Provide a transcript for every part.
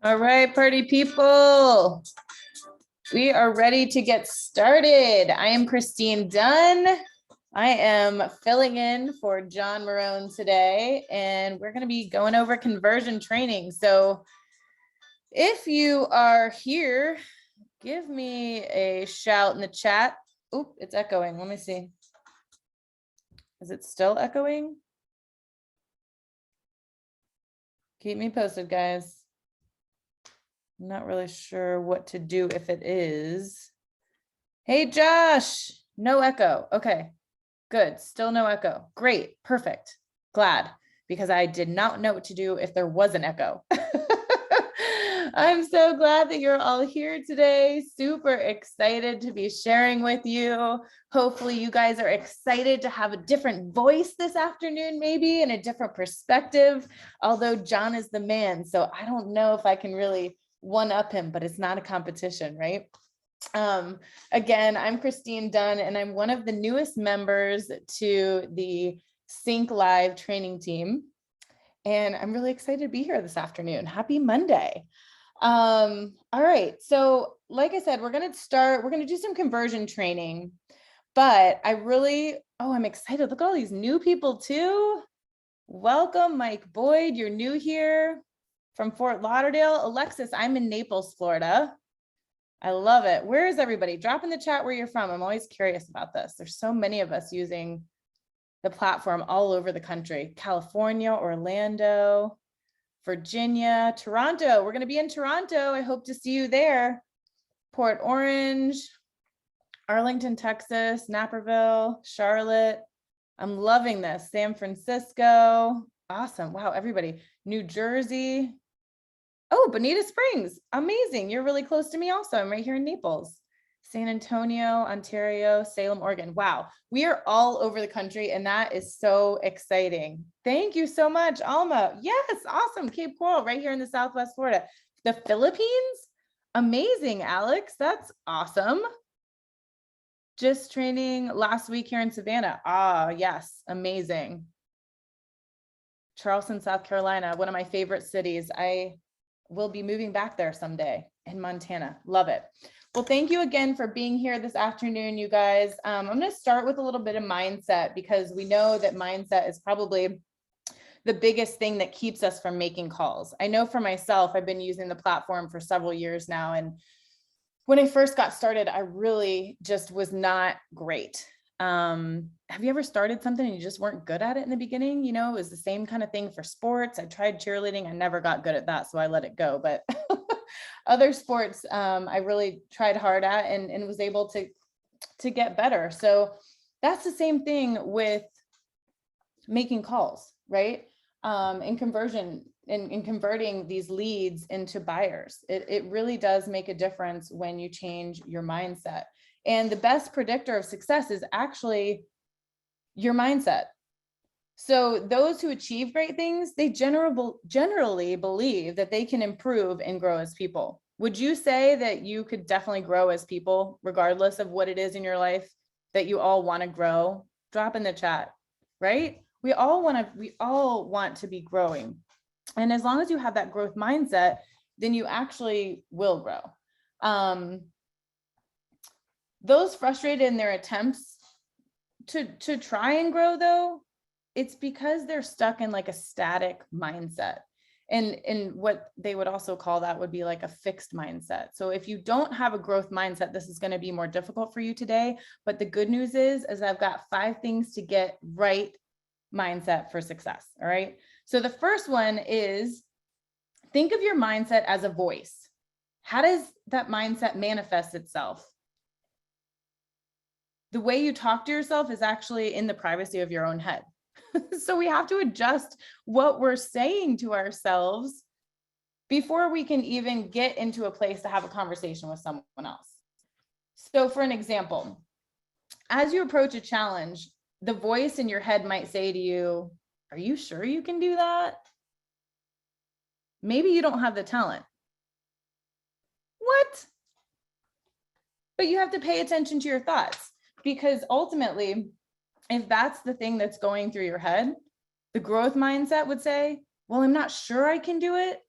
All right, party people. We are ready to get started. I am Christine Dunn. I am filling in for John Marone today, and we're going to be going over conversion training. So if you are here, give me a shout in the chat. Oop, it's echoing. Let me see. Is it still echoing? Keep me posted, guys. I'm not really sure what to do if it is. Hey, Josh, no echo. Okay, good. Still no echo. Great, perfect. Glad, because I did not know what to do if there was an echo. I'm so glad that you're all here today. Super excited to be sharing with you. Hopefully you guys are excited to have a different voice this afternoon, maybe, and a different perspective. Although John is the man, so I don't know if I can really one up him, but it's not a competition, right? Again, I'm Christine Dunn, and I'm one of the newest members to the Sync Live training team. And I'm really excited to be here this afternoon. Happy Monday. All right. So like I said, we're going to do some conversion training, but I'm excited. Look at all these new people too. Welcome, Mike Boyd. You're new here from Fort Lauderdale. Alexis, I'm in Naples, Florida. I love it. Where is everybody? Drop in the chat where you're from. I'm always curious about this. There's so many of us using the platform all over the country. California, Orlando, Virginia, Toronto. We're going to be in Toronto. I hope to see you there. Port Orange, Arlington, Texas, Naperville, Charlotte. I'm loving this. San Francisco. Awesome. Wow, everybody. New Jersey. Oh, Bonita Springs. Amazing. You're really close to me also. I'm right here in Naples. San Antonio, Ontario, Salem, Oregon. Wow. We are all over the country, and that is so exciting. Thank you so much, Alma. Yes, awesome. Cape Coral, right here in the Southwest Florida. The Philippines? Amazing, Alex. That's awesome. Just training last week here in Savannah. Ah, yes, amazing. Charleston, South Carolina, one of my favorite cities. I will be moving back there someday in Montana. Love it. Well, thank you again for being here this afternoon, you guys. I'm going to start with a little bit of mindset, because we know that mindset is probably the biggest thing that keeps us from making calls. I know for myself, I've been using the platform for several years now. And when I first got started, I really just was not great. Have you ever started something and you just weren't good at it in the beginning? You know, it was the same kind of thing for sports. I tried cheerleading. I never got good at that, so I let it go. But other sports, I really tried hard at and was able to get better. So that's the same thing with making calls, right? And conversion in converting these leads into buyers. It really does make a difference when you change your mindset. And the best predictor of success is actually your mindset. So those who achieve great things, they generally believe that they can improve and grow as people. Would you say that you could definitely grow as people, regardless of what it is in your life that you all want to grow? Drop in the chat, right? We all want to be growing. And as long as you have that growth mindset, then you actually will grow. Those frustrated in their attempts to try and grow, though, it's because they're stuck in like a static mindset. And what they would also call that would be like a fixed mindset. So if you don't have a growth mindset, this is going to be more difficult for you today. But the good news is I've got 5 things to get right mindset for success. All right. So the first one is, think of your mindset as a voice. How does that mindset manifest itself? The way you talk to yourself is actually in the privacy of your own head. So we have to adjust what we're saying to ourselves before we can even get into a place to have a conversation with someone else. So for an example, as you approach a challenge, the voice in your head might say to you, are you sure you can do that? Maybe you don't have the talent. What? But you have to pay attention to your thoughts, because ultimately, if that's the thing that's going through your head, the growth mindset would say, well, I'm not sure I can do it,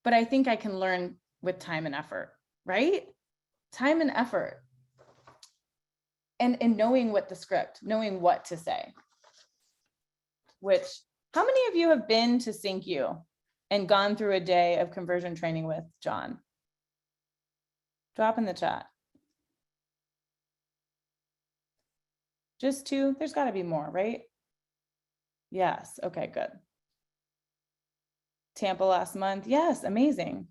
but I think I can learn with time and effort, right? Time and effort. And knowing what the script, knowing what to say. Which, how many of you have been to Sync You and gone through a day of conversion training with John? Drop in the chat. Just 2? There's got to be more, right? Yes. Okay, good. Tampa last month. Yes, amazing.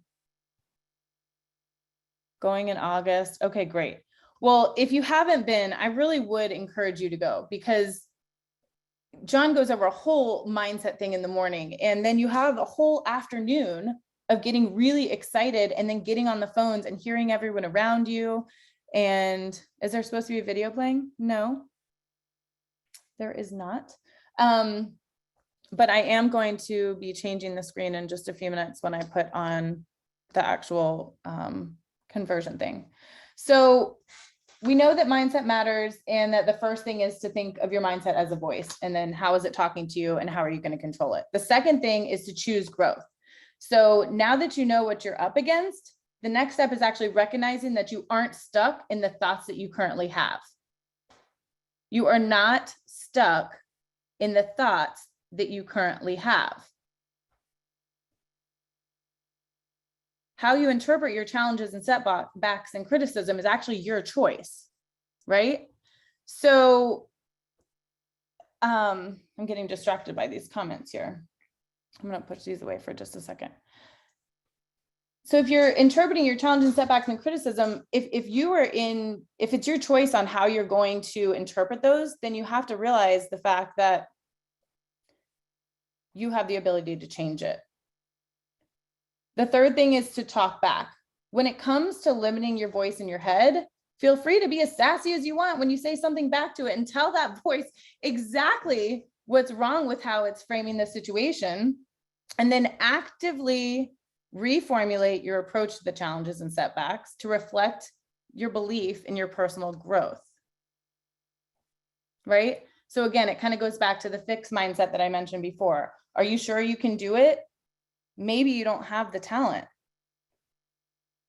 Going in August. Okay, great. Well, if you haven't been, I really would encourage you to go, because John goes over a whole mindset thing in the morning, and then you have a whole afternoon of getting really excited and then getting on the phones and hearing everyone around you. And is there supposed to be a video playing? No, there is not. But I am going to be changing the screen in just a few minutes when I put on the actual conversion thing. So we know that mindset matters, and that the first thing is to think of your mindset as a voice, and then how is it talking to you and how are you going to control it? The second thing is to choose growth. So now that you know what you're up against, the next step is actually recognizing that you aren't stuck in the thoughts that you currently have. You are not stuck in the thoughts that you currently have. How you interpret your challenges and setbacks and criticism is actually your choice, right? So I'm getting distracted by these comments here. I'm going to push these away for just a second. So if you're interpreting your challenges, setbacks, and criticism, if it's your choice on how you're going to interpret those, then you have to realize the fact that you have the ability to change it. The third thing is to talk back. When it comes to limiting your voice in your head, feel free to be as sassy as you want when you say something back to it, and tell that voice exactly what's wrong with how it's framing the situation, and then actively reformulate your approach to the challenges and setbacks to reflect your belief in your personal growth, right? So again, it kind of goes back to the fixed mindset that I mentioned before. Are you sure you can do it? Maybe you don't have the talent.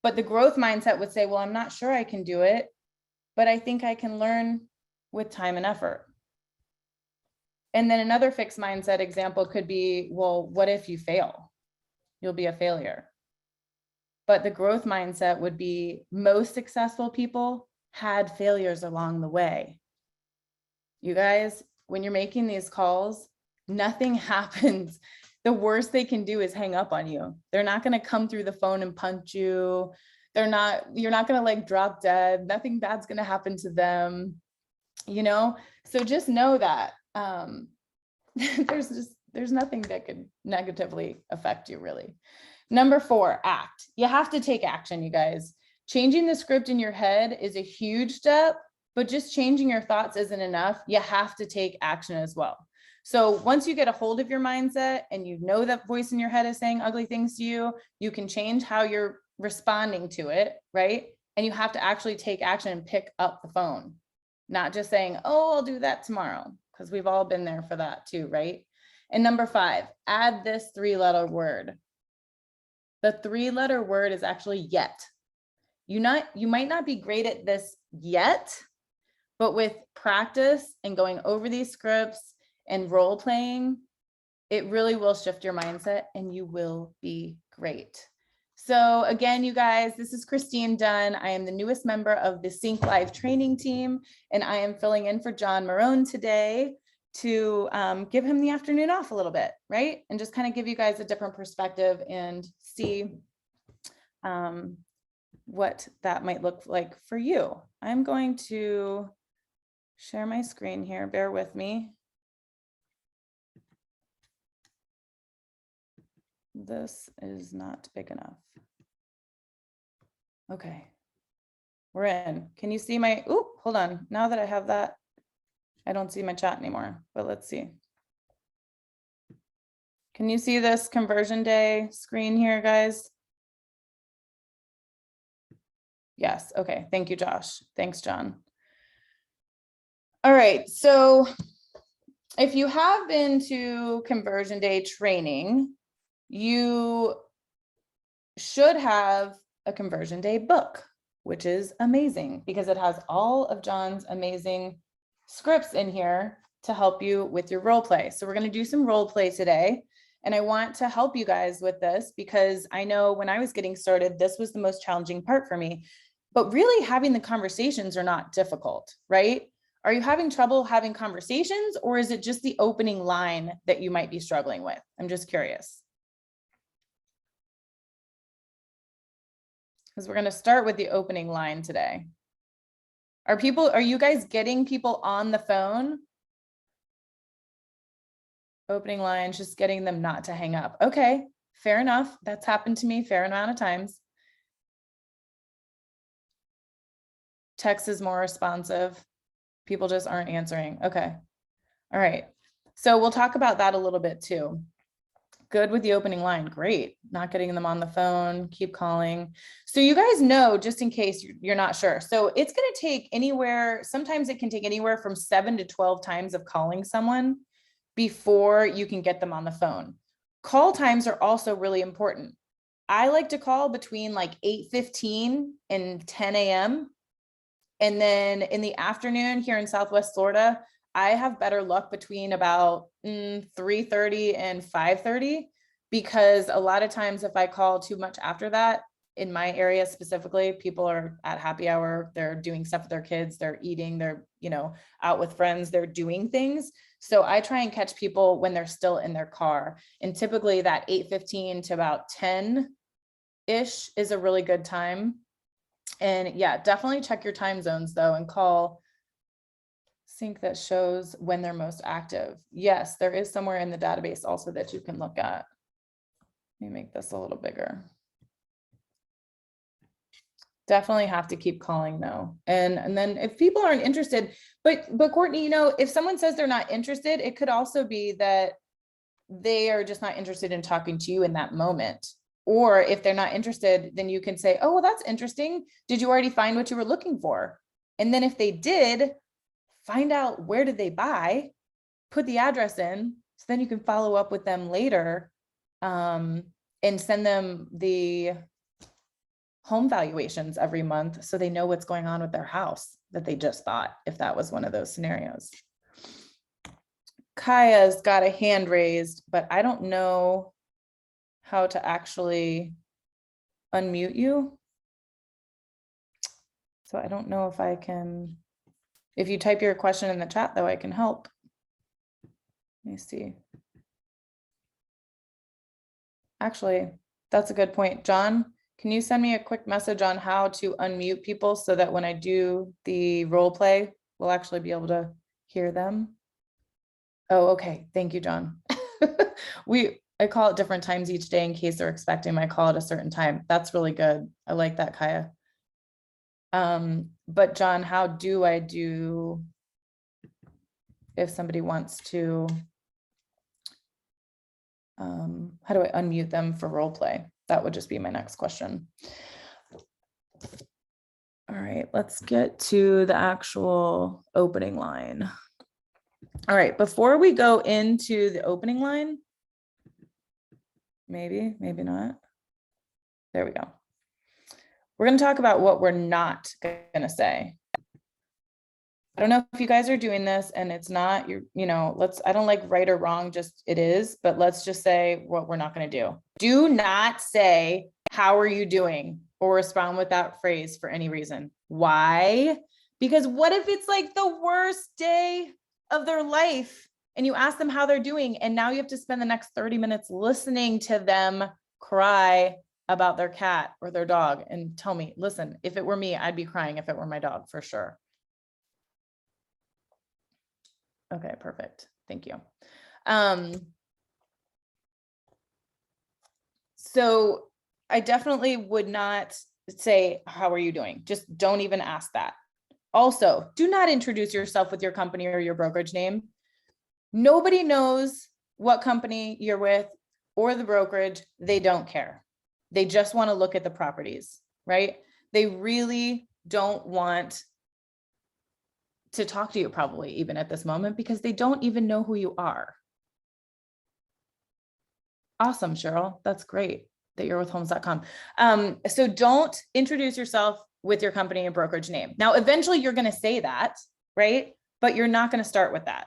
But the growth mindset would say, well, I'm not sure I can do it, but I think I can learn with time and effort. And then another fixed mindset example could be, well, what if you fail? You'll be a failure. But the growth mindset would be, most successful people had failures along the way. You guys, when you're making these calls, nothing happens. The worst they can do is hang up on you. They're not going to come through the phone and punch you. You're not going to like drop dead. Nothing bad's going to happen to them, you know? So just know that there's nothing that could negatively affect you, really. Number 4, act. You have to take action, you guys. Changing the script in your head is a huge step, but just changing your thoughts isn't enough. You have to take action as well. So once you get a hold of your mindset and you know that voice in your head is saying ugly things to you, you can change how you're responding to it, right? And you have to actually take action and pick up the phone, not just saying, oh, I'll do that tomorrow, because we've all been there for that too, right? And number 5, add this 3-letter word. The 3-letter word is actually yet. You might not be great at this yet, but with practice and going over these scripts and role playing, it really will shift your mindset and you will be great. So again, you guys, this is Christine Dunn. I am the newest member of the Sync Live training team, and I am filling in for John Marone today to give him the afternoon off a little bit, right? And just kind of give you guys a different perspective and see what that might look like for you. I'm going to share my screen here. Bear with me. This is not big enough. Okay, we're in. Can you see my, oh, hold on. Now that I have that, I don't see my chat anymore, but let's see. Can you see this conversion day screen here, guys? Yes, okay, thank you, Josh. Thanks, John. All right, so if you have been to conversion day training, you should have a conversion day book, which is amazing because it has all of John's amazing scripts in here to help you with your role play. So we're going to do some role play today. And I want to help you guys with this because I know when I was getting started, this was the most challenging part for me. But really having the conversations are not difficult, right? Are you having trouble having conversations, or is it just the opening line that you might be struggling with? I'm just curious. Because we're going to start with the opening line today. Are you guys getting people on the phone? Opening lines, just getting them not to hang up. Okay, fair enough. That's happened to me a fair amount of times. Text is more responsive. People just aren't answering. Okay. All right. So we'll talk about that a little bit too. Good with the opening line. Great. Not getting them on the phone. Keep calling. So you guys know, just in case you're not sure. So it's going to take anywhere, sometimes it can take anywhere from 7 to 12 times of calling someone before you can get them on the phone. Call times are also really important. I like to call between like 8:15 and 10 a.m. And then in the afternoon here in Southwest Florida, I have better luck between about 3:30 and 5:30, because a lot of times if I call too much after that, in my area specifically, people are at happy hour, they're doing stuff with their kids, they're eating, they're, out with friends, they're doing things. So I try and catch people when they're still in their car. And typically that 8:15 to about 10-ish is a really good time. And yeah, definitely check your time zones though and call sync that shows when they're most active. Yes, there is somewhere in the database also that you can look at. Let me make this a little bigger. Definitely have to keep calling though. And then if people aren't interested, but Courtney, if someone says they're not interested, it could also be that they are just not interested in talking to you in that moment. Or if they're not interested, then you can say, oh, well, that's interesting. Did you already find what you were looking for? And then if they did, find out where did they buy, put the address in, so then you can follow up with them later and send them the home valuations every month so they know what's going on with their house that they just bought, if that was one of those scenarios. Kaya's got a hand raised, but I don't know how to actually unmute you. So I don't know if I can, if you type your question in the chat though, I can help. Let me see. Actually, that's a good point. John, can you send me a quick message on how to unmute people so that when I do the role play, we'll actually be able to hear them? Oh, okay. Thank you, John. I call it different times each day in case they're expecting my call at a certain time. That's really good. I like that, Kaya. But John, how do I do if somebody wants to, how do I unmute them for role play? That would just be my next question. All right, let's get to the actual opening line. All right, before we go into the opening line, maybe not. There we go. We're going to talk about what we're not going to say. I don't know if you guys are doing this and it's not, I don't like right or wrong, just it is, but let's just say what we're not going to do. Do not say, how are you doing? Or respond with that phrase for any reason. Why? Because what if it's like the worst day of their life and you ask them how they're doing and now you have to spend the next 30 minutes listening to them cry about their cat or their dog and tell me, listen, if it were me, I'd be crying if it were my dog for sure. Okay, perfect. Thank you. So I definitely would not say, how are you doing? Just don't even ask that. Also, do not introduce yourself with your company or your brokerage name. Nobody knows what company you're with or the brokerage. They don't care. They just want to look at the properties, right? They really don't want to talk to you probably even at this moment because they don't even know who you are. Awesome, Cheryl. That's great. that you're with homes.com. So don't introduce yourself with your company and brokerage name. Now, eventually you're going to say that, right? But you're not going to start with that.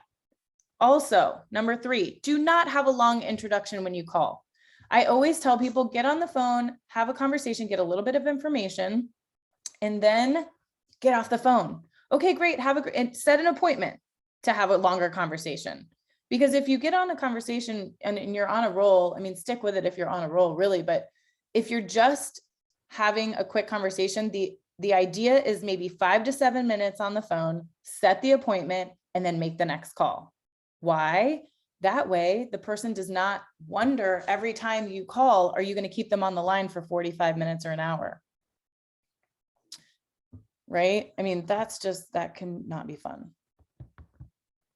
Also, number 3, do not have a long introduction when you call. I always tell people, get on the phone, have a conversation, get a little bit of information, and then get off the phone. Okay, great. And set an appointment to have a longer conversation. Because if you get on a conversation and you're on a roll, I mean, stick with it if you're on a roll, really. But if you're just having a quick conversation, the idea is maybe 5 to 7 minutes on the phone, set the appointment, and then make the next call. Why? That way, the person does not wonder every time you call, are you going to keep them on the line for 45 minutes or an hour? Right? I mean, that can not be fun.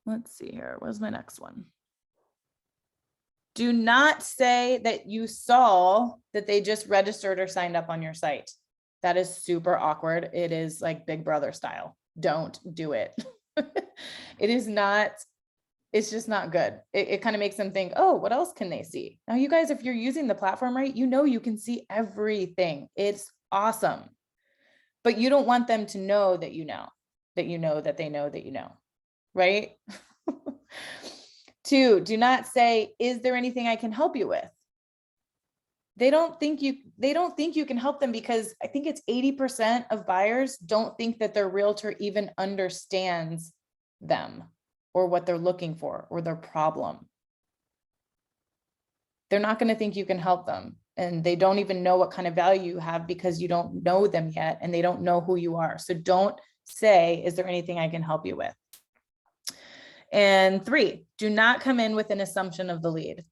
Let's see here. Where's my next one? Do not say that you saw that they just registered or signed up on your site. That is super awkward. It is like Big Brother style. Don't do it. It is not. It's just not good. It kind of makes them think, oh, what else can they see? Now, you guys, if you're using the platform right, you know you can see everything. It's awesome. But you don't want them to know that you know, that you know that they know that you know, right? 2, do not say, is there anything I can help you with? They don't think you can help them, because I think it's 80% of buyers don't think that their realtor even understands them or what they're looking for or their problem. They're not going to think you can help them. And they don't even know what kind of value you have, because you don't know them yet and they don't know who you are. So don't say, is there anything I can help you with? And 3, do not come in with an assumption of the lead.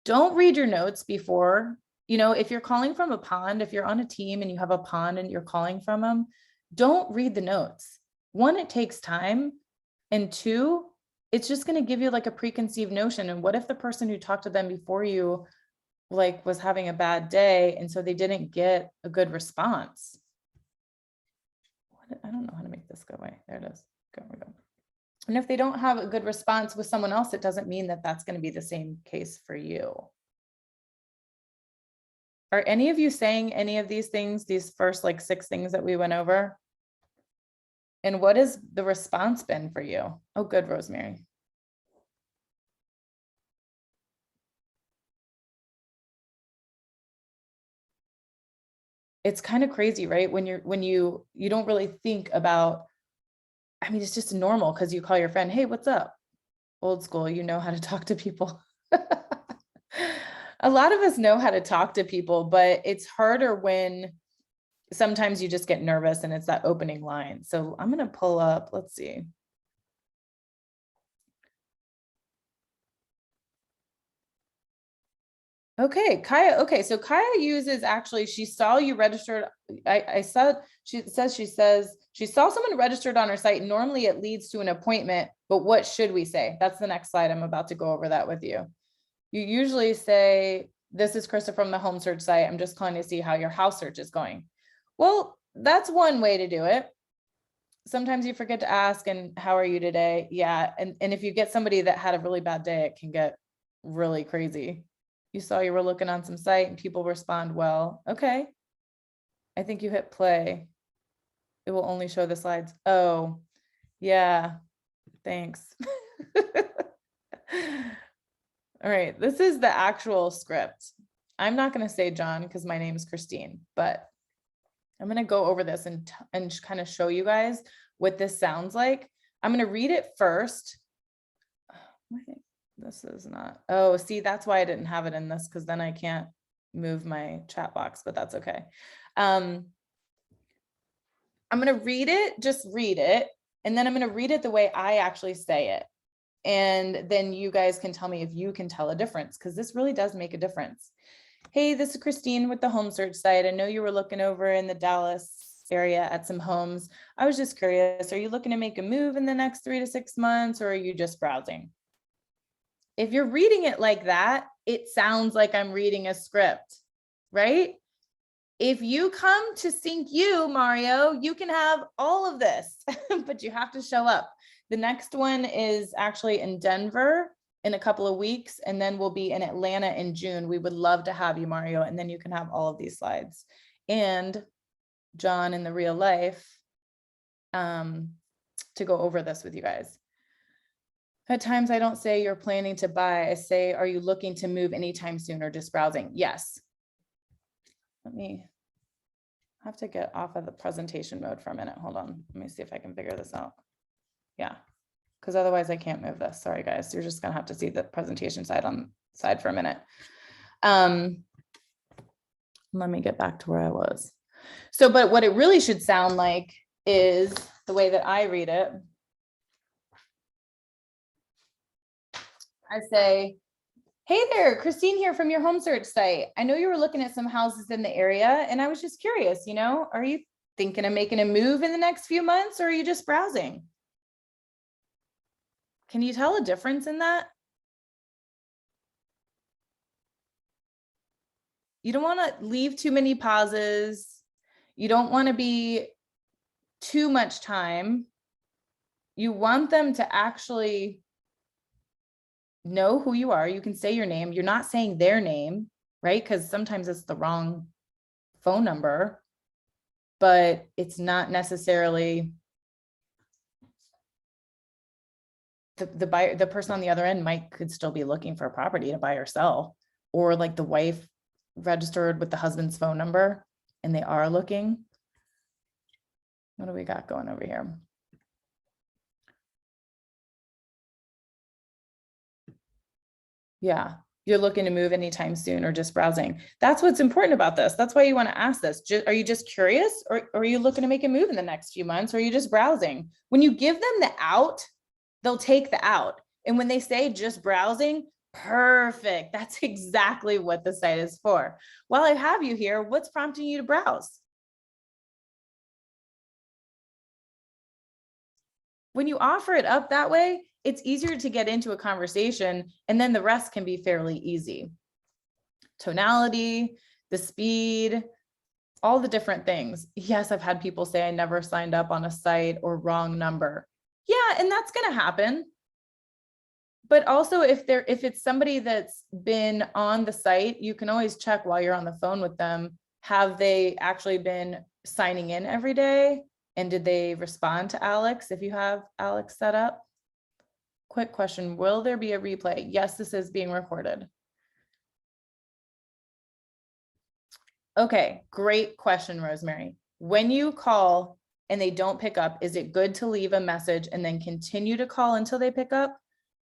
Don't read your notes before, if you're calling from a pond, if you're on a team and you have a pond and you're calling from them, don't read the notes. 1, it takes time. And 2, it's just going to give you like a preconceived notion. And what if the person who talked to them before you was having a bad day, and so they didn't get a good response? I don't know how to make this go away. There it is. Go. And if they don't have a good response with someone else, it doesn't mean that that's going to be the same case for you. Are any of you saying any of these things, these first 6 things that we went over? And what has the response been for you? Oh, good, Rosemary. It's kind of crazy, right? When you don't really think about, I mean, it's just normal because you call your friend, hey, what's up? Old school, you know how to talk to people. A lot of us know how to talk to people, but it's harder when sometimes you just get nervous and it's that opening line. So I'm going to pull up, let's see. Okay, Kaya. Okay, so Kaya uses, actually, she saw you registered. She says she saw someone registered on her site. Normally it leads to an appointment, but what should we say? That's the next slide. I'm about to go over that with you. You usually say, this is Krista from the home search site. I'm just calling to see how your house search is going. Well, that's one way to do it. Sometimes you forget to ask, and how are you today? Yeah, and if you get somebody that had a really bad day, it can get really crazy. You saw you were looking on some site and people respond well. Okay. I think you hit play. It will only show the slides. Oh, yeah. Thanks. All right. This is the actual script. I'm not going to say John because my name is Christine, but I'm going to go over this and kind of show you guys what this sounds like. I'm going to read it first. This is not, oh, see, that's why I didn't have it in this, because then I can't move my chat box, but that's okay. I'm going to read it, just read it. And then I'm going to read it the way I actually say it. And then you guys can tell me if you can tell a difference, because this really does make a difference. Hey, this is Christine with the home search site. I know you were looking over in the Dallas area at some homes. I was just curious, are you looking to make a move in the next 3 to 6 months, or are you just browsing? If you're reading it like that, it sounds like I'm reading a script, right? If you come to Sync You, Mario, you can have all of this, but you have to show up. The next one is actually in Denver. in a couple of weeks, and then we'll be in Atlanta in June. We would love to have you, Mario, and then you can have all of these slides. And John in the real life, to go over this with you guys. At times I don't say you're planning to buy, I say, are you looking to move anytime soon or just browsing? Yes. Let me have to get off of the presentation mode for a minute. Hold on. Let me see if I can figure this out. Yeah, because otherwise I can't move this. Sorry, guys. You're just gonna have to see the presentation side on side for a minute. Let me get back to where I was. So, but what it really should sound like is the way that I read it. I say, hey there, Christine here from your home search site. I know you were looking at some houses in the area and I was just curious, you know, are you thinking of making a move in the next few months or are you just browsing? Can you tell a difference in that? You don't want to leave too many pauses. You don't want to be too much time. You want them to actually know who you are. You can say your name. You're not saying their name, right? Because sometimes it's the wrong phone number, but it's not necessarily the buyer. The person on the other end could still be looking for a property to buy or sell, or like the wife registered with the husband's phone number and they are looking. What do we got going over here? Yeah, you're looking to move anytime soon or just browsing. That's what's important about this. That's why you want to ask this. Are you just curious, or are you looking to make a move in the next few months, or are you just browsing? When you give them the out, they'll take the out. And when they say just browsing, perfect. That's exactly what the site is for. While I have you here, what's prompting you to browse? When you offer it up that way, it's easier to get into a conversation, and then the rest can be fairly easy. Tonality, the speed, all the different things. Yes, I've had people say I never signed up on a site or wrong number. Yeah, and that's going to happen. But also if it's somebody that's been on the site, you can always check while you're on the phone with them, have they actually been signing in every day? And did they respond to Alex if you have Alex set up? Quick question, will there be a replay? Yes, this is being recorded. Okay, great question, Rosemary. When you call and they don't pick up, is it good to leave a message and then continue to call until they pick up?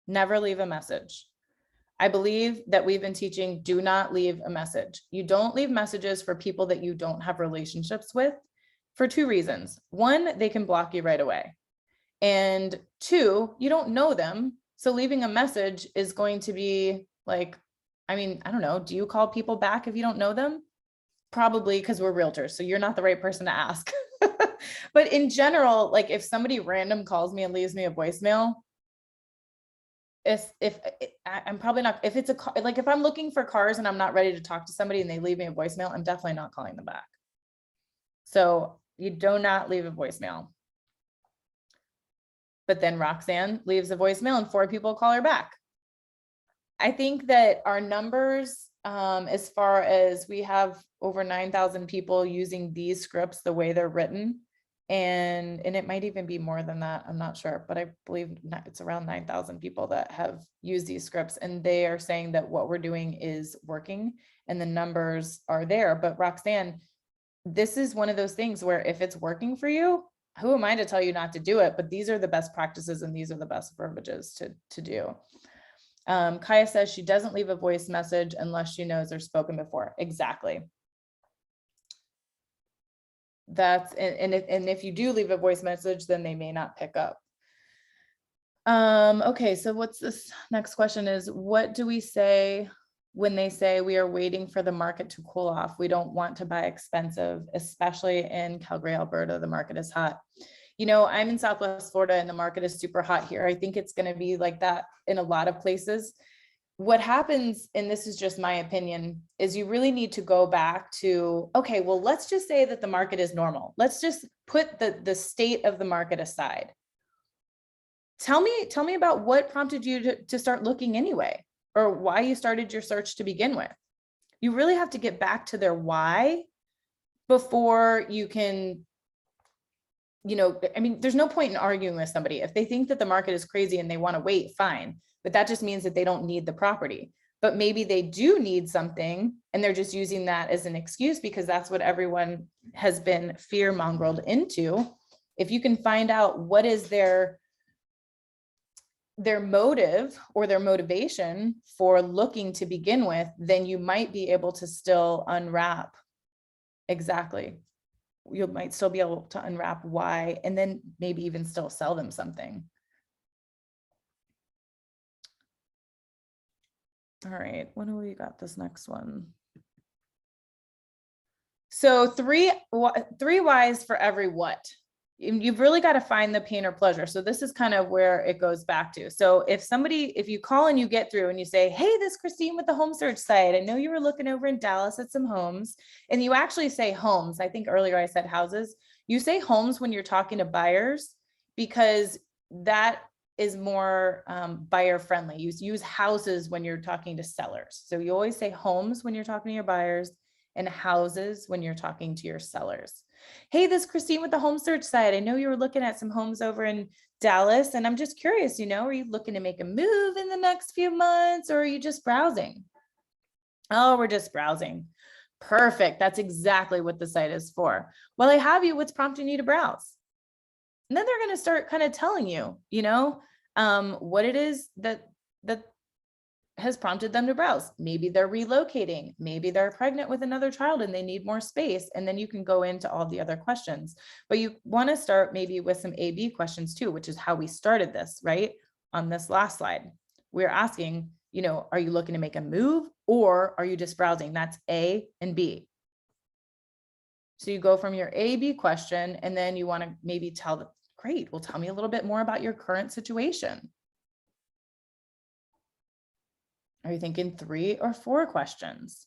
Never leave a message. I believe that we've been teaching, do not leave a message. You don't leave messages for people that you don't have relationships with for two reasons. One, they can block you right away. And two, you don't know them. So leaving a message is going to be like, I mean, I don't know. Do you call people back if you don't know them? Probably, because we're realtors. So you're not the right person to ask. But in general, like if somebody random calls me and leaves me a voicemail, I'm probably not, if it's a car, like if I'm looking for cars and I'm not ready to talk to somebody and they leave me a voicemail, I'm definitely not calling them back. So you do not leave a voicemail. But then Roxanne leaves a voicemail and 4 people call her back. I think that our numbers, as far as we have over 9,000 people using these scripts the way they're written, and it might even be more than that, I'm not sure, but I believe it's around 9,000 people that have used these scripts, and they are saying that what we're doing is working and the numbers are there. But Roxanne, this is one of those things where if it's working for you, who am I to tell you not to do it? But these are the best practices and these are the best verbiages to do. Kaya says she doesn't leave a voice message unless she knows they're spoken before. Exactly. That's, and if you do leave a voice message, then they may not pick up. Okay, so what's this next question is, what do we say when they say we are waiting for the market to cool off? We don't want to buy expensive, especially in Calgary, Alberta, the market is hot. You know, I'm in Southwest Florida and the market is super hot here. I think it's going to be like that in a lot of places. What happens, and this is just my opinion, is you really need to go back to, okay, well, let's just say that the market is normal. Let's just put the state of the market aside. tell me about what prompted you to start looking anyway, or why you started your search to begin with. You really have to get back to their why before you can, you know, I mean, there's no point in arguing with somebody. If they think that the market is crazy and they want to wait, fine. But that just means that they don't need the property. But maybe they do need something and they're just using that as an excuse because that's what everyone has been fear mongreled into. If you can find out what is their motive or their motivation for looking to begin with, then you might be able to still unwrap. Exactly. You might still be able to unwrap why, and then maybe even still sell them something. All right, what do we got this next one? So three whys for every what. You've really got to find the pain or pleasure. So this is kind of where it goes back to. So if you call and you get through and you say, hey, this is Christine with the home search site. I know you were looking over in Dallas at some homes, and you actually say homes. I think earlier I said houses. You say homes when you're talking to buyers because that is more buyer friendly. You use houses when you're talking to sellers. So you always say homes when you're talking to your buyers and houses when you're talking to your sellers. Hey, this is Christine with the home search site. I know you were looking at some homes over in Dallas, and I'm just curious, you know, are you looking to make a move in the next few months, or are you just browsing? Oh, we're just browsing. Perfect. That's exactly what the site is for. Well, I have you. What's prompting you to browse? And then they're going to start kind of telling you, you know, what it is that has prompted them to browse. Maybe they're relocating, maybe they're pregnant with another child and they need more space. And then you can go into all the other questions, but you want to start maybe with some A/B questions too, which is how we started this, right? On this last slide, we're asking, you know, are you looking to make a move or are you just browsing? That's A and B. So you go from your A/B question and then you want to maybe tell them, great, well, tell me a little bit more about your current situation. Are you thinking 3 or 4 questions?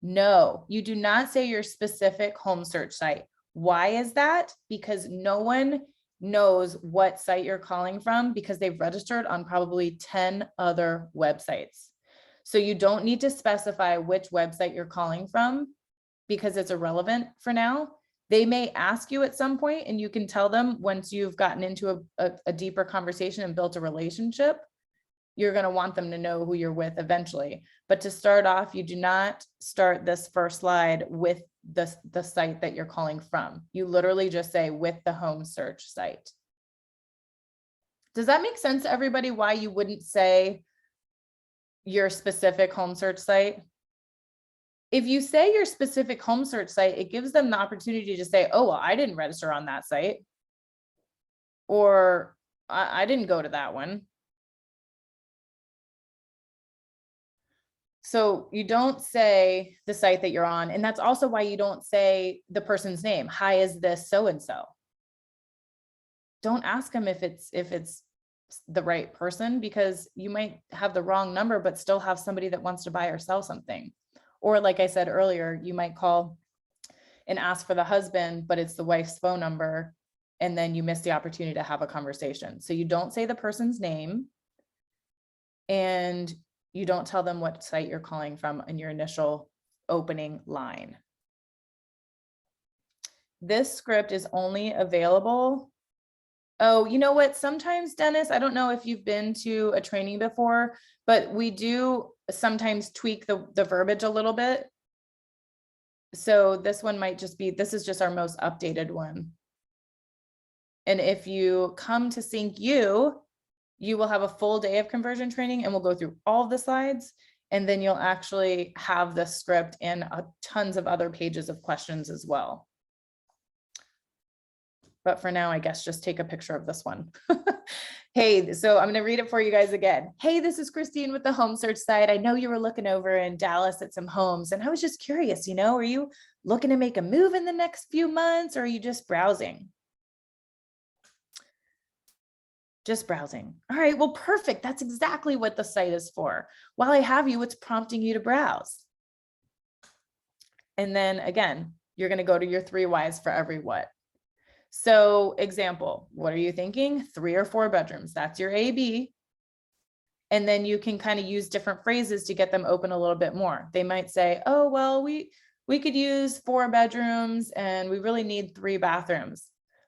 No, you do not say your specific home search site. Why is that? Because no one knows what site you're calling from because they've registered on probably 10 other websites. So you don't need to specify which website you're calling from because it's irrelevant for now. They may ask you at some point and you can tell them once you've gotten into a deeper conversation and built a relationship. You're going to want them to know who you're with eventually. But to start off, you do not start this first slide with the site that you're calling from. You literally just say with the home search site. Does that make sense to everybody why you wouldn't say your specific home search site? If you say your specific home search site, it gives them the opportunity to say, oh, well, I didn't register on that site. Or I didn't go to that one. So you don't say the site that you're on. And that's also why you don't say the person's name. Hi, is this so-and-so? Don't ask them if it's the right person because you might have the wrong number, but still have somebody that wants to buy or sell something. Or like I said earlier, you might call and ask for the husband, but it's the wife's phone number. And then you miss the opportunity to have a conversation. So you don't say the person's name. And you don't tell them what site you're calling from in your initial opening line. This script is only available. Oh, you know what? Sometimes, Dennis, I don't know if you've been to a training before, but we do sometimes tweak the verbiage a little bit. So this one might just be, this is just our most updated one. And if you come to Sync U, you will have a full day of conversion training and we'll go through all of the slides. And then you'll actually have the script and tons of other pages of questions as well. But for now, I guess just take a picture of this one. Hey, so I'm going to read it for you guys again. Hey, this is Christine with the home search site. I know you were looking over in Dallas at some homes and I was just curious, you know, are you looking to make a move in the next few months or are you just browsing? Just browsing. All right, well, perfect. That's exactly what the site is for. While I have you, it's prompting you to browse. And then again, you're going to go to your 3 whys for every what. So example, what are you thinking? 3 or 4 bedrooms. That's your AB. And then you can kind of use different phrases to get them open a little bit more. They might say, oh, well, we could use 4 bedrooms and we really need 3 bathrooms.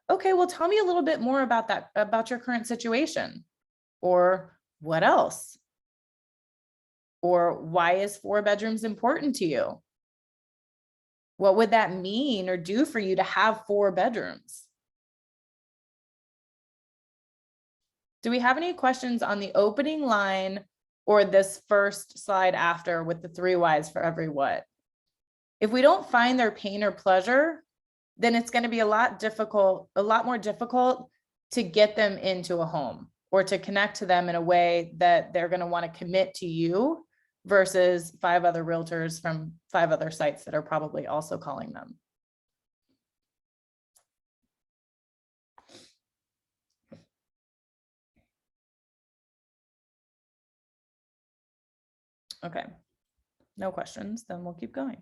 Okay, well, tell me a little bit more about that, about your current situation. Or what else? Or why is 4 bedrooms important to you? What would that mean or do for you to have 4 bedrooms? Do we have any questions on the opening line or this first slide after with the 3 whys for every what? If we don't find their pain or pleasure, then it's going to be a lot more difficult to get them into a home or to connect to them in a way that they're going to want to commit to you versus 5 other realtors from 5 other sites that are probably also calling them. Okay, no questions, then we'll keep going.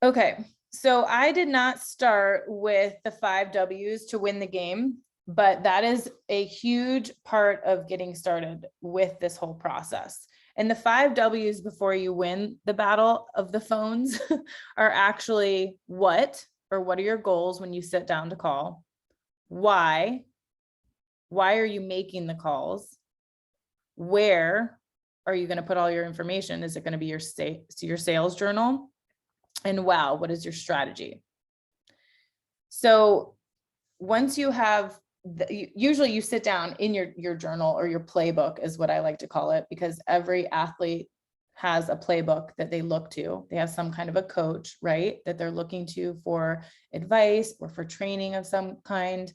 Okay, so I did not start with the 5 W's to win the game, but that is a huge part of getting started with this whole process. And the 5 W's before you win the battle of the phones are actually what, or what are your goals when you sit down to call? Why are you making the calls? Where are you going to put all your information? Is it going to be your sales journal? And wow, what is your strategy? So once you have, usually you sit down in your journal or your playbook is what I like to call it, because every athlete has a playbook that they look to. They have some kind of a coach, right? That they're looking to for advice or for training of some kind.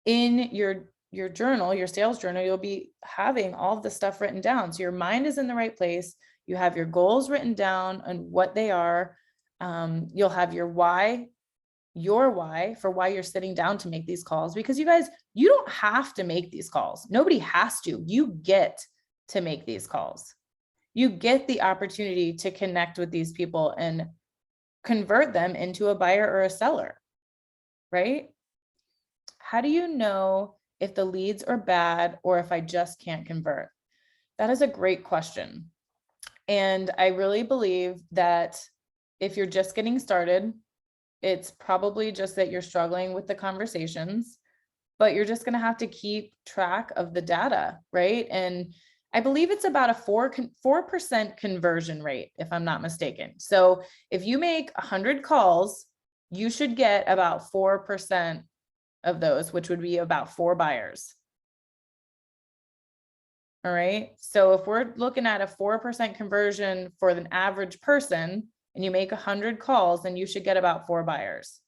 In your journal, your sales journal, you'll be having all of the stuff written down. So your mind is in the right place. You have your goals written down and what they are. You'll have your why for why you're sitting down to make these calls, because you guys, you don't have to make these calls. Nobody has to. You get to make these calls. You get the opportunity to connect with these people and convert them into a buyer or a seller, right? How do you know if the leads are bad or if I just can't convert? That is a great question. And I really believe that if you're just getting started, it's probably just that you're struggling with the conversations, but you're just going to have to keep track of the data, right? And I believe it's about a 4% conversion rate, if I'm not mistaken. So if you make 100 calls, you should get about 4% of those, which would be about 4 buyers. All right. So if we're looking at a 4% conversion for an average person and you make 100 calls, then you should get about 4 buyers.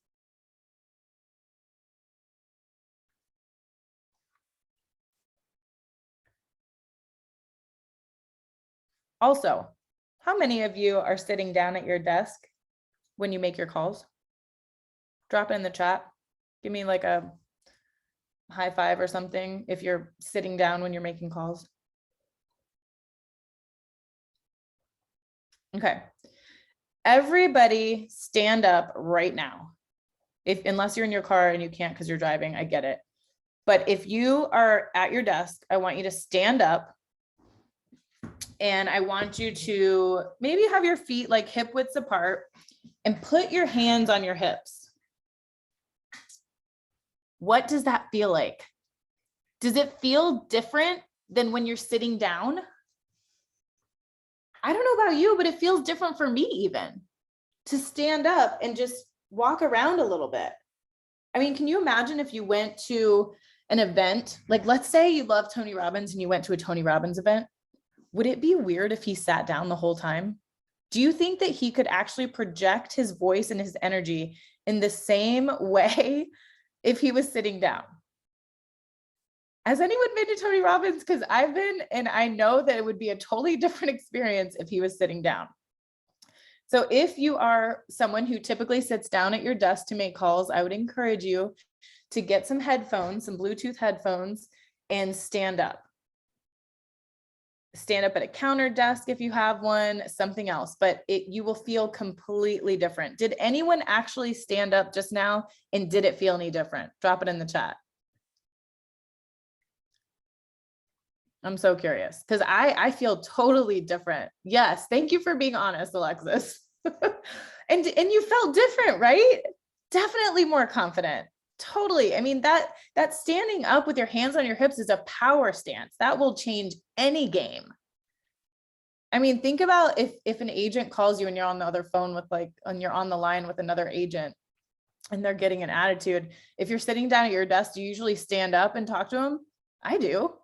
Also, how many of you are sitting down at your desk when you make your calls? Drop it in the chat. Give me like a high five or something if you're sitting down when you're making calls. Okay. Everybody stand up right now. Unless you're in your car and you can't because you're driving, I get it. But if you are at your desk, I want you to stand up and I want you to maybe have your feet like hip widths apart and put your hands on your hips. What does that feel like? Does it feel different than when you're sitting down? I don't know about you, but it feels different for me even to stand up and just walk around a little bit. I mean, can you imagine if you went to an event, like let's say you love Tony Robbins and you went to a Tony Robbins event, would it be weird if he sat down the whole time? Do you think that he could actually project his voice and his energy in the same way if he was sitting down? Has anyone been to Tony Robbins? Because I've been, and I know that it would be a totally different experience if he was sitting down. So if you are someone who typically sits down at your desk to make calls, I would encourage you to get some headphones, some Bluetooth headphones, and stand up. stand up at a counter desk if you have one, something else, but you will feel completely different. Did anyone actually stand up just now, and did it feel any different? Drop it in the chat. I'm so curious because I feel totally different. Yes, thank you for being honest, Alexis. and you felt different, right? Definitely more confident. Totally. I mean, that standing up with your hands on your hips is a power stance. That will change any game. I mean, think about if an agent calls you and you're on the other phone with and you're on the line with another agent and they're getting an attitude. If you're sitting down at your desk, do you usually stand up and talk to them? I do.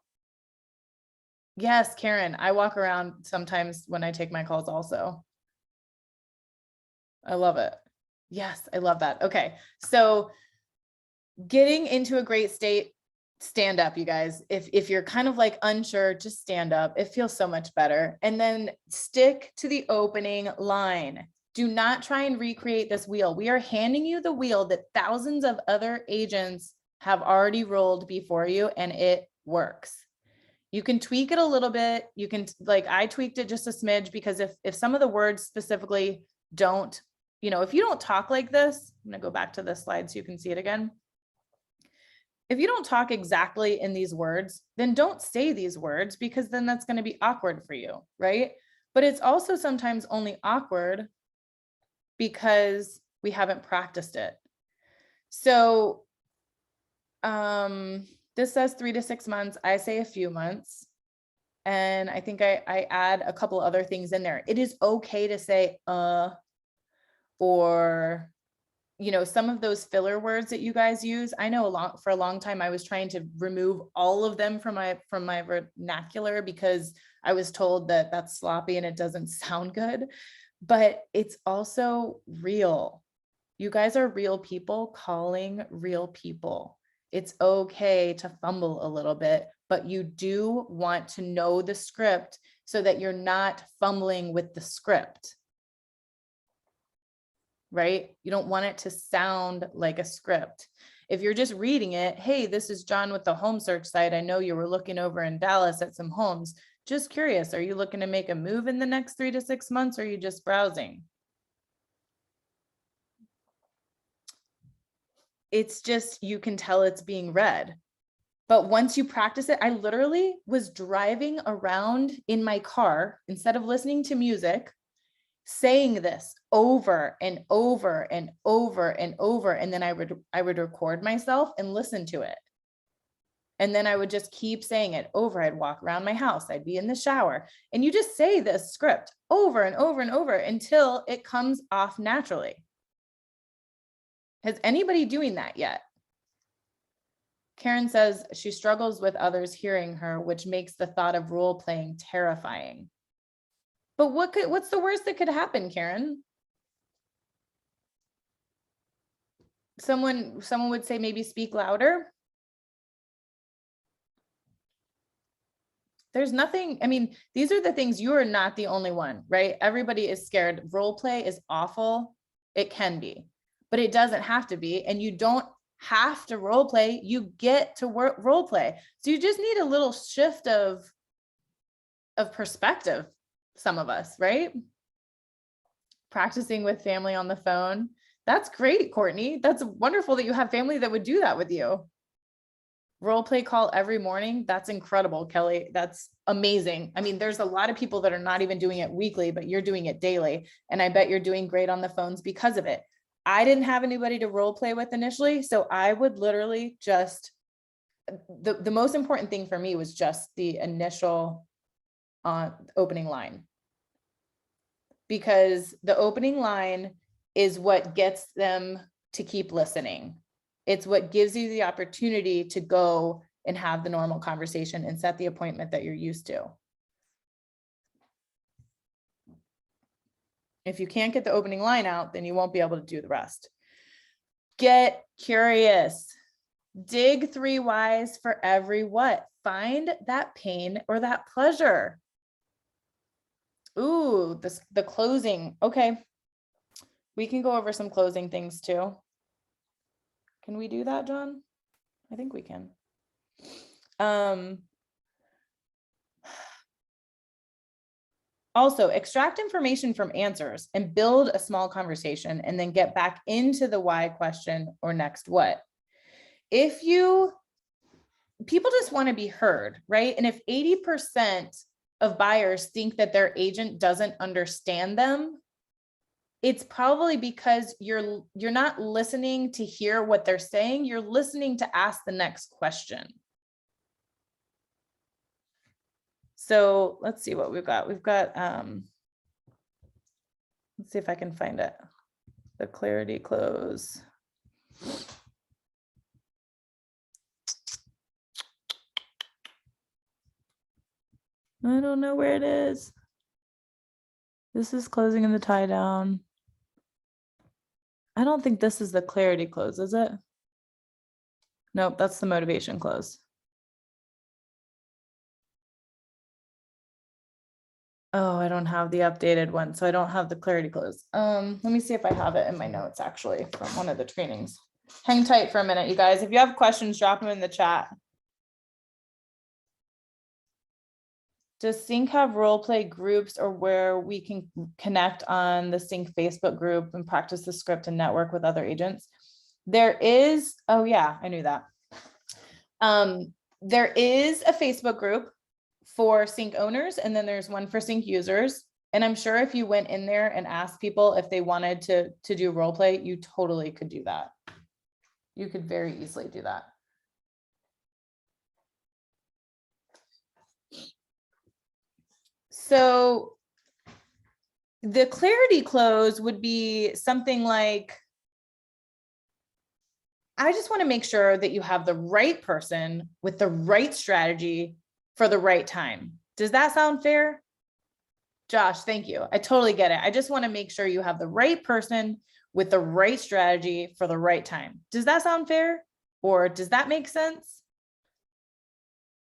Yes, Karen, I walk around sometimes when I take my calls also. I love it. Yes, I love that. Okay, so getting into a great state, stand up, you guys. If you're kind of like unsure, just stand up. It feels so much better. And then stick to the opening line. Do not try and recreate this wheel. We are handing you the wheel that thousands of other agents have already rolled before you, and it works. You can tweak it a little bit. You can, like, I tweaked it just a smidge because if some of the words specifically don't, if you don't talk like this, I'm gonna go back to this slide so you can see it again. If you don't talk exactly in these words, then don't say these words because then that's going to be awkward for you, right? But it's also sometimes only awkward because we haven't practiced it. So this says 3 to 6 months. I say a few months. And I think I add a couple other things in there. It is okay to say, or, some of those filler words that you guys use. I know for a long time, I was trying to remove all of them from my vernacular because I was told that that's sloppy and it doesn't sound good, but it's also real. You guys are real people calling real people. It's okay to fumble a little bit, but you do want to know the script so that you're not fumbling with the script. Right? You don't want it to sound like a script. If you're just reading it, hey, this is John with the home search site. I know you were looking over in Dallas at some homes. Just curious, are you looking to make a move in the next 3 to 6 months, or are you just browsing? It's just, you can tell it's being read. But once you practice it, I literally was driving around in my car instead of listening to music, saying this over and over and over and over. And then I would record myself and listen to it. And then I would just keep saying it over. I'd walk around my house. I'd be in the shower. And you just say this script over and over and over until it comes off naturally. Has anybody doing that yet? Karen says she struggles with others hearing her, which makes the thought of role playing terrifying. But what's the worst that could happen, Karen? Someone would say maybe speak louder. There's nothing, I mean, these are the things, you are not the only one, right? Everybody is scared. Role play is awful. It can be, but it doesn't have to be. And you don't have to role play. You get to role play. So you just need a little shift of perspective. Some of us, right? Practicing with family on the phone. That's great, Courtney. That's wonderful that you have family that would do that with you. Role play call every morning. That's incredible, Kelly. That's amazing. I mean, there's a lot of people that are not even doing it weekly, but you're doing it daily. And I bet you're doing great on the phones because of it. I didn't have anybody to role play with initially. So I would literally just, the most important thing for me was just the initial opening line. Because the opening line is what gets them to keep listening. It's what gives you the opportunity to go and have the normal conversation and set the appointment that you're used to. If you can't get the opening line out, then you won't be able to do the rest. Get curious. Dig 3 whys for every what. Find that pain or that pleasure. Ooh, the closing. Okay. We can go over some closing things too. Can we do that, John? I think we can. Also, extract information from answers and build a small conversation and then get back into the why question or next what. If you, people just want to be heard, right? And if 80% of buyers think that their agent doesn't understand them, it's probably because you're not listening to hear what they're saying. You're listening to ask the next question. So let's see what we've got. We've got, let's see if I can find it. The clarity close. I don't know where it is. This is closing in the tie down. I don't think this is the clarity close, is it? Nope, that's the motivation close. Oh, I don't have the updated one, so I don't have the clarity close. Let me see if I have it in my notes actually from one of the trainings. Hang tight for a minute, you guys. If you have questions, drop them in the chat. Does Sync have role play groups or where we can connect on the Sync Facebook group and practice the script and network with other agents? There is, oh yeah, I knew that. There is a Facebook group for Sync owners, and then there's one for Sync users. And I'm sure if you went in there and asked people if they wanted to do role play, you totally could do that. You could very easily do that. So the clarity close would be something like, I just want to make sure that you have the right person with the right strategy for the right time. Does that sound fair? Josh, thank you. I totally get it. I just want to make sure you have the right person with the right strategy for the right time. Does that sound fair? Or does that make sense?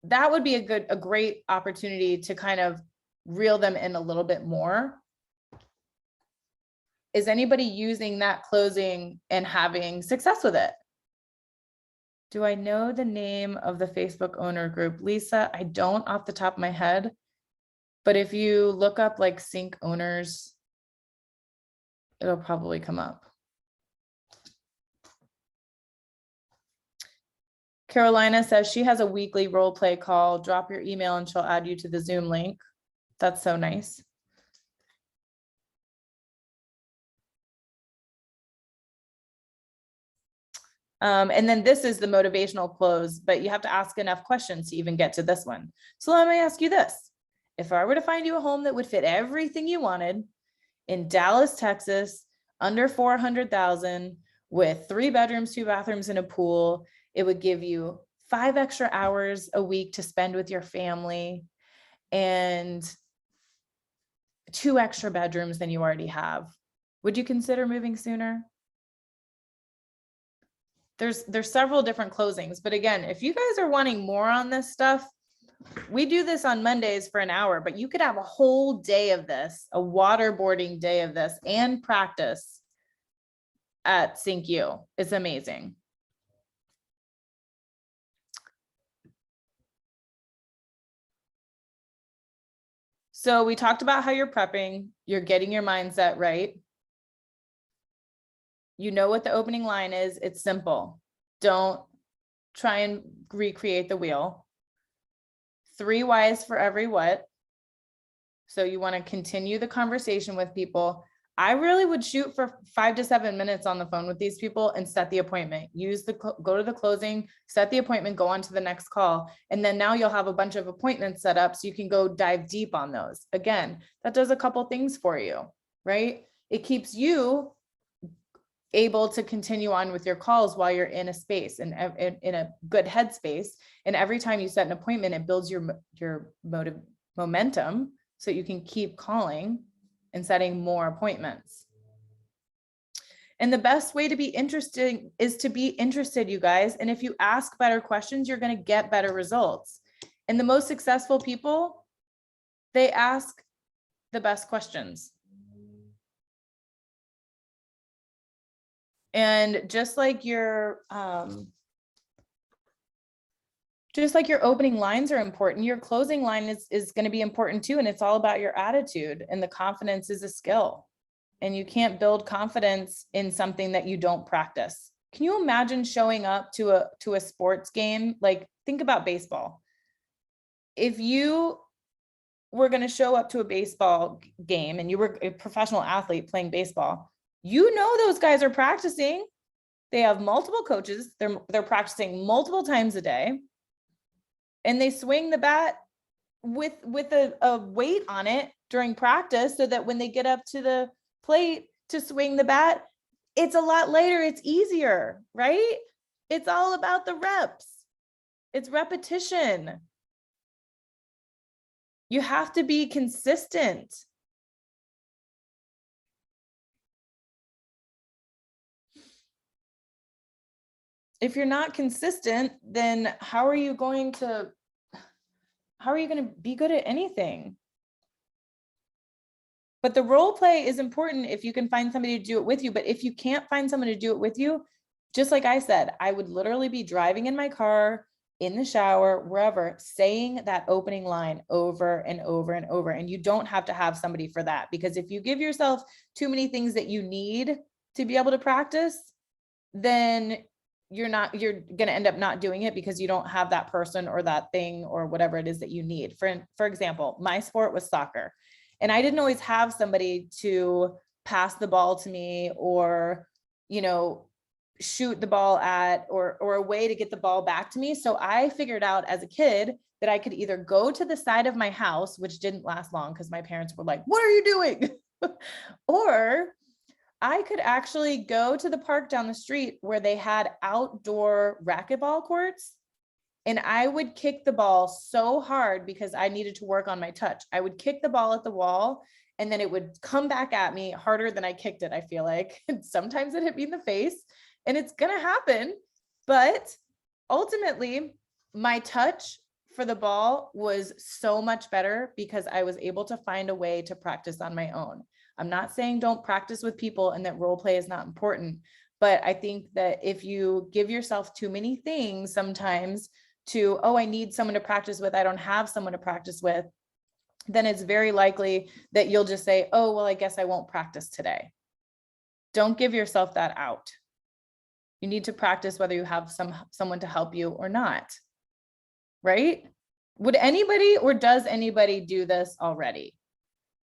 That would be a great opportunity to kind of reel them in a little bit more. Is anybody using that closing and having success with it? Do I know the name of the Facebook owner group? Lisa, I don't off the top of my head, but if you look up like Sync owners, it'll probably come up. Carolina says she has a weekly role play call. Drop your email and she'll add you to the Zoom link. That's so nice. And then this is the motivational close, but you have to ask enough questions to even get to this one. So let me ask you this. If I were to find you a home that would fit everything you wanted in Dallas, Texas, under 400,000 with 3 bedrooms, 2 bathrooms and a pool, it would give you 5 extra hours a week to spend with your family and 2 extra bedrooms than you already have. Would you consider moving sooner? There's several different closings, but again, if you guys are wanting more on this stuff, we do this on Mondays for an hour, but you could have a whole day of this, a waterboarding day of this and practice at Sync U. It's amazing. So we talked about how you're prepping, you're getting your mindset right. You know what the opening line is. It's simple. Don't try and recreate the wheel. 3 whys for every what. So you want to continue the conversation with people. I really would shoot for 5 to 7 minutes on the phone with these people and set the appointment. Go to the closing, set the appointment, go on to the next call. And then now you'll have a bunch of appointments set up so you can go dive deep on those. Again, that does a couple things for you, right? It keeps you able to continue on with your calls while you're in a space and in a good headspace. And every time you set an appointment, it builds your momentum so you can keep calling and setting more appointments. And the best way to be interested is to be interested, you guys. And if you ask better questions, you're going to get better results. And the most successful people, they ask the best questions. And just like your Just like your opening lines are important, your closing line is going to be important too. And it's all about your attitude, and the confidence is a skill. And you can't build confidence in something that you don't practice. Can you imagine showing up to a sports game? Like, think about baseball. If you were going to show up to a baseball game and you were a professional athlete playing baseball, you know those guys are practicing. They have multiple coaches. They're practicing multiple times a day. And they swing the bat with a weight on it during practice, so that when they get up to the plate to swing the bat, it's a lot lighter, it's easier, right? It's all about the reps. It's repetition. You have to be consistent. If you're not consistent, then how are you going to be good at anything? But the role play is important if you can find somebody to do it with you. But if you can't find someone to do it with you, just like I said, I would literally be driving in my car, in the shower, wherever, saying that opening line over and over and over. And you don't have to have somebody for that, because if you give yourself too many things that you need to be able to practice, then you're going to end up not doing it because you don't have that person or that thing or whatever it is that you need. For example, my sport was soccer, and I didn't always have somebody to pass the ball to me, or, shoot the ball at, or a way to get the ball back to me. So I figured out as a kid that I could either go to the side of my house, which didn't last long because my parents were like, "What are you doing?" Or I could actually go to the park down the street where they had outdoor racquetball courts, and I would kick the ball so hard because I needed to work on my touch. I would kick the ball at the wall, and then it would come back at me harder than I kicked it, I feel like. And sometimes it hit me in the face, and it's going to happen. But ultimately, my touch for the ball was so much better because I was able to find a way to practice on my own. I'm not saying don't practice with people and that role play is not important, but I think that if you give yourself too many things sometimes to, oh, I need someone to practice with, I don't have someone to practice with, then it's very likely that you'll just say, oh, well, I guess I won't practice today. Don't give yourself that out. You need to practice whether you have someone to help you or not, right? Would anybody, or does anybody do this already?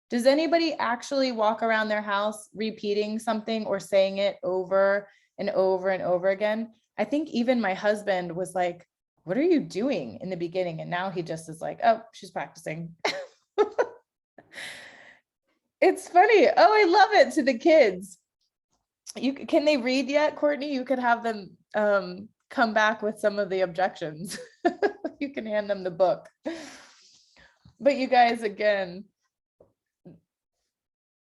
Does anybody actually walk around their house repeating something or saying it over and over and over again? I think even my husband was like, "What are you doing?" in the beginning. And now he just is like, "Oh, she's practicing." It's funny. Oh, I love it, to the kids. Can they read yet, Courtney? You could have them come back with some of the objections. You can hand them the book. But you guys, again,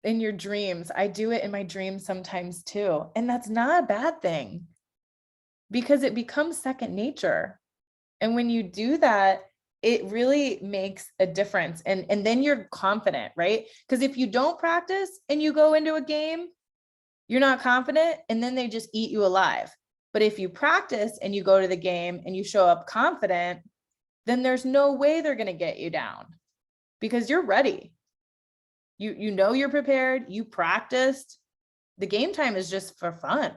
in your dreams, I do it in my dreams sometimes too. And that's not a bad thing, because it becomes second nature. And when you do that, it really makes a difference. And then you're confident, right? Because if you don't practice and you go into a game, you're not confident, and then they just eat you alive. But if you practice and you go to the game and you show up confident, then there's no way they're going to get you down, because you're ready. You know you're prepared, you practiced. The game time is just for fun.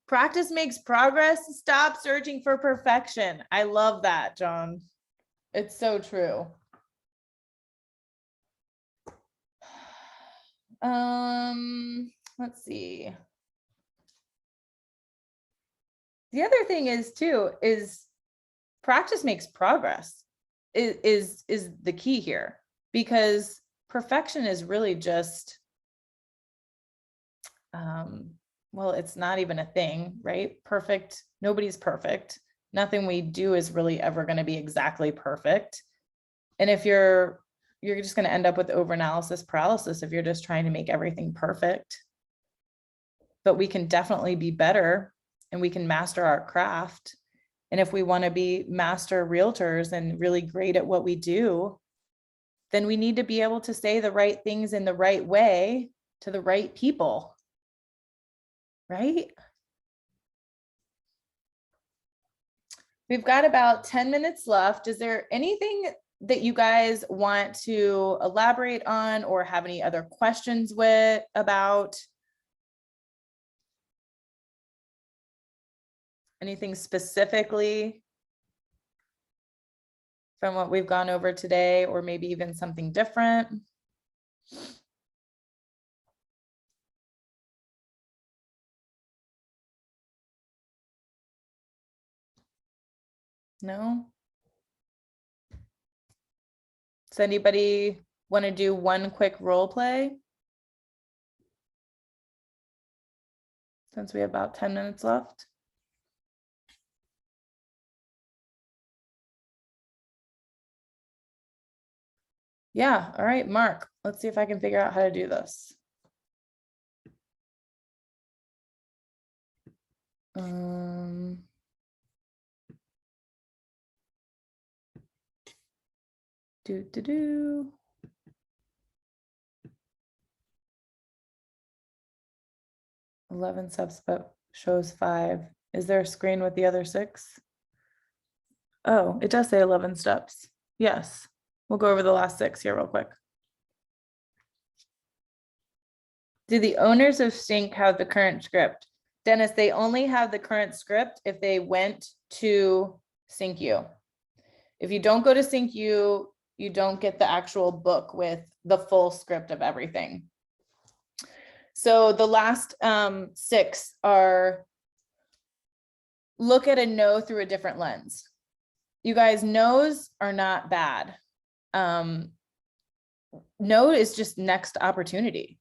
Practice makes progress. Stop searching for perfection. I love that, John. It's so true. Let's see. The other thing is too, is practice makes progress is the key here, because perfection is really just, well, it's not even a thing, right? Perfect. Nobody's perfect. Nothing we do is really ever going to be exactly perfect. And if you're just going to end up with overanalysis paralysis if you're just trying to make everything perfect. But we can definitely be better, and we can master our craft. And if we want to be master realtors and really great at what we do, then we need to be able to say the right things in the right way to the right people, right? We've got about 10 minutes left. Is there anything that you guys want to elaborate on or have any other questions about? Anything specifically from what we've gone over today, or maybe even something different? No? Does anybody want to do one quick role play? Since we have about 10 minutes left. Yeah, all right, Mark, let's see if I can figure out how to do this. Do. 11 steps, but shows 5. Is there a screen with the other 6? Oh, it does say 11 steps. Yes, we'll go over the last 6 here real quick. Do the owners of Sync have the current script? Dennis, they only have the current script if they went to SyncU. If you don't go to SyncU, you don't get the actual book with the full script of everything. So the last 6 are look at a no through a different lens. You guys, no's are not bad. No is just next opportunity,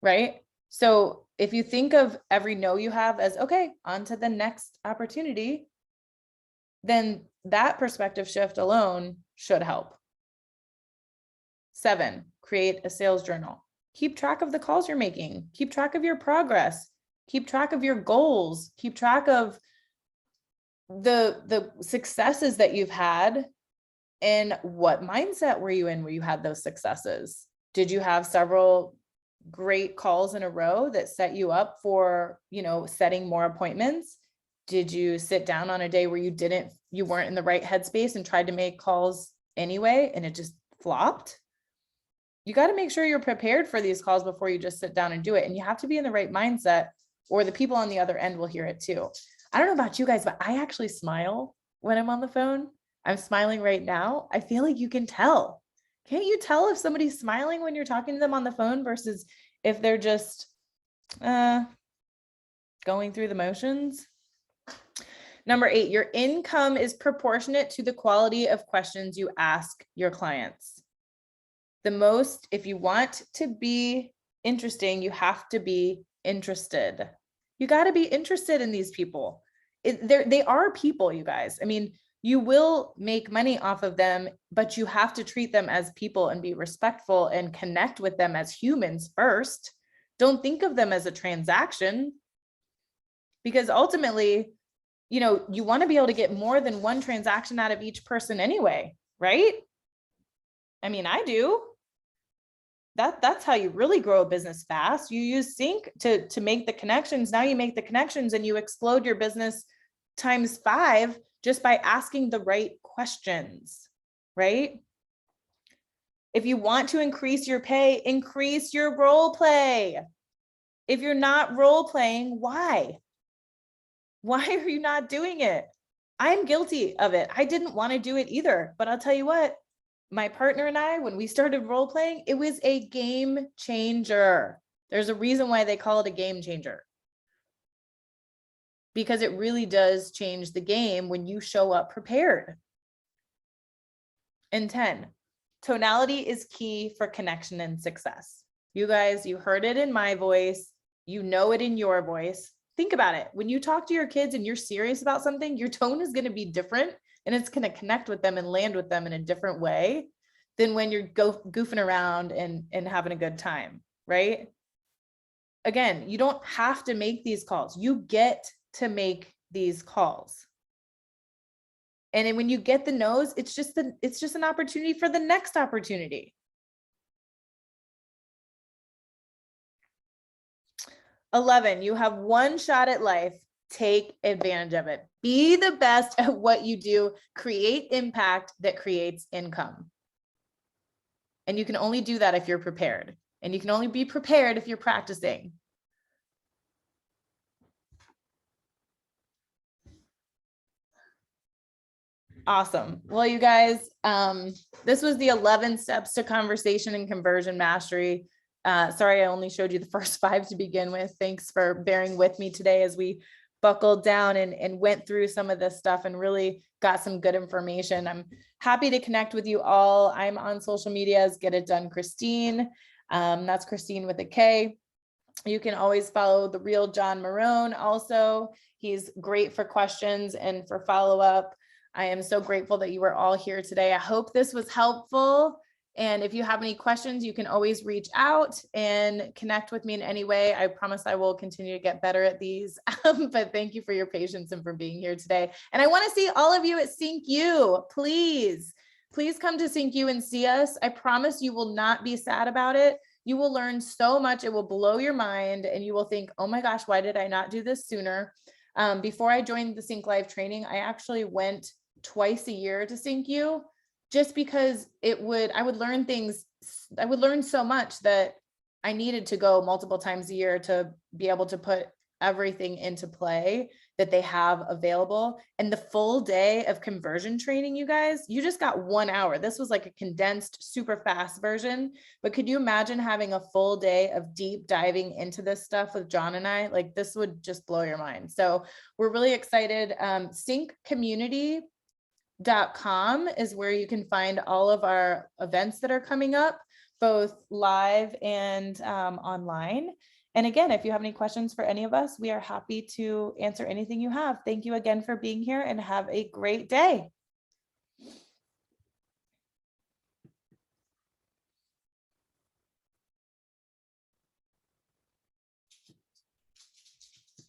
right? So if you think of every no you have as, okay, on to the next opportunity, then that perspective shift alone should help. 7, create a sales journal. Keep track of the calls you're making. Keep track of your progress. Keep track of your goals. Keep track of the successes that you've had. And what mindset were you in where you had those successes? Did you have several great calls in a row that set you up for, setting more appointments? Did you sit down on a day where you weren't in the right headspace and tried to make calls anyway, and it just flopped? You got to make sure you're prepared for these calls before you just sit down and do it. And you have to be in the right mindset, or the people on the other end will hear it too. I don't know about you guys, but I actually smile when I'm on the phone. I'm smiling right now. I feel like you can tell. Can't you tell if somebody's smiling when you're talking to them on the phone versus if they're just going through the motions? Number 8, your income is proportionate to the quality of questions you ask your clients. If you want to be interesting, you have to be interested. You got to be interested in these people. They are people, you guys. I mean, you will make money off of them, but you have to treat them as people and be respectful and connect with them as humans first. Don't think of them as a transaction, because ultimately, you want to be able to get more than one transaction out of each person anyway, right? I mean, I do. That's how you really grow a business fast. You use Sync to make the connections. Now you make the connections and you explode your business times 5 just by asking the right questions, right? If you want to increase your pay, increase your role play. If you're not role playing, why? Why are you not doing it? I'm guilty of it. I didn't want to do it either, but I'll tell you what, my partner and I, when we started role playing, it was a game changer. There's a reason why they call it a game changer, because it really does change the game when you show up prepared. And 10, tonality is key for connection and success. You guys, you heard it in my voice. You know it in your voice. Think about it. When you talk to your kids and you're serious about something, your tone is going to be different, and it's going to connect with them and land with them in a different way than when you're goofing around and having a good time, right? Again, you don't have to make these calls. You get to make these calls. And then when you get the no's, it's just an opportunity for the next opportunity. 11, you have one shot at life. take advantage of it. Be the best at what you do. Create impact that creates income. And you can only do that if you're prepared. And you can only be prepared if you're practicing. Awesome. Well, you guys, this was the 11 steps to conversation and conversion mastery. Sorry, I only showed you the first 5 to begin with. Thanks for bearing with me today as we buckled down and went through some of this stuff and really got some good information. I'm happy to connect with you all. I'm on social media as Get It Done Christine. That's Christine with a K. You can always follow the real John Marone also. He's great for questions and for follow-up. I am so grateful that you were all here today. I hope this was helpful. And if you have any questions, you can always reach out and connect with me in any way. I promise I will continue to get better at these. But thank you for your patience and for being here today. And I want to see all of you at Sync U. Please come to Sync U and see us. I promise you will not be sad about it. You will learn so much. It will blow your mind and you will think, oh my gosh, why did I not do this sooner? Before I joined the Sync Live training, I actually went twice a year to Sync U, just because I would learn things. I would learn so much that I needed to go multiple times a year to be able to put everything into play that they have available. And the full day of conversion training, you guys, you just got 1 hour. This was like a condensed, super fast version. But could you imagine having a full day of deep diving into this stuff with John and I? Like, this would just blow your mind. So we're really excited. synccommunity.com is where you can find all of our events that are coming up, both live and online. And again, if you have any questions for any of us, we are happy to answer anything you have. Thank you again for being here and have a great day.